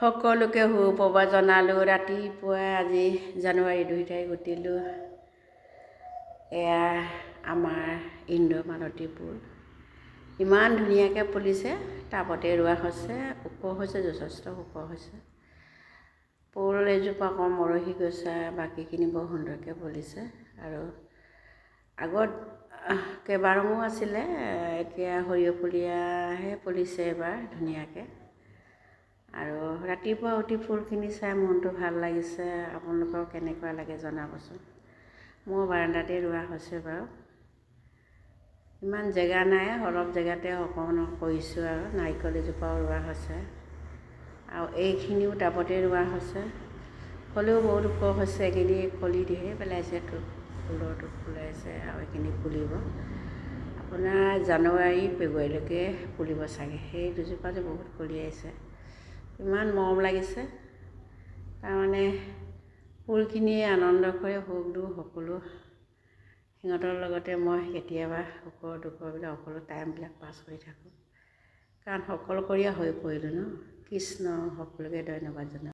সকলোকে সুপ্ৰভাত জনালোঁ। ৰাতিপুৱাই আজি জানুৱাৰী 2 তাৰিখ উঠিলোঁ। এয়া আমাৰ ইন্দ্ৰমালতী ফুল ইমান ধুনীয়াকৈ ফুলিছে। টাবতে ৰোৱা হৈছে, ওখ হৈছে, যথেষ্ট ওখ হৈছে। ফুল এজোপা কম মৰহি গৈছে, বাকীখিনি বৰ সুন্দৰকৈ ফুলিছে। আৰু আগত কেইবাৰঙো আছিলে, এতিয়া সৰিয়হপুলীয়াহে ফুলিছে এবাৰ ধুনীয়াকৈ। আৰু ৰাতিপুৱা উঠি ফুলখিনি চাই মনটো ভাল লাগিছে। আপোনালোকৰ কেনেকুৱা লাগে জনাবচোন। মোৰ বাৰাণ্ডাতে ৰোৱা হৈছে বাৰু। ইমান জেগা নাই, অলপ জেগাতে অকণমান কৰিছোঁ। আৰু নাৰিকল এজোপাও ৰোৱা হৈছে, আৰু এইখিনিও টাবতে ৰোৱা হৈছে। হ'লেও বহুত ওখ হৈছে। এইখিনি কলি ধেৰ পেলাইছে, ফুলৰটো ফুলাইছে, আৰু এইখিনি ফুলিব আপোনাৰ জানুৱাৰী ফেব্ৰুৱাৰীলৈকে ফুলিব চাগে। সেই দুজোপা যে বহুত কলিয়াইছে, ইমান মৰম লাগিছে। তাৰমানে ফুলখিনিয়ে আনন্দ কৰে, সুখ দুখ সকলো। সিহঁতৰ লগতে মই কেতিয়াবা সুখ দুখবিলাক সকলো টাইমবিলাক পাছ কৰি থাকোঁ, কাৰণ সকলোকৰীয়া হৈ পৰিলোঁ ন। কৃষ্ণ সকলোকে ধন্যবাদ জনাওঁ।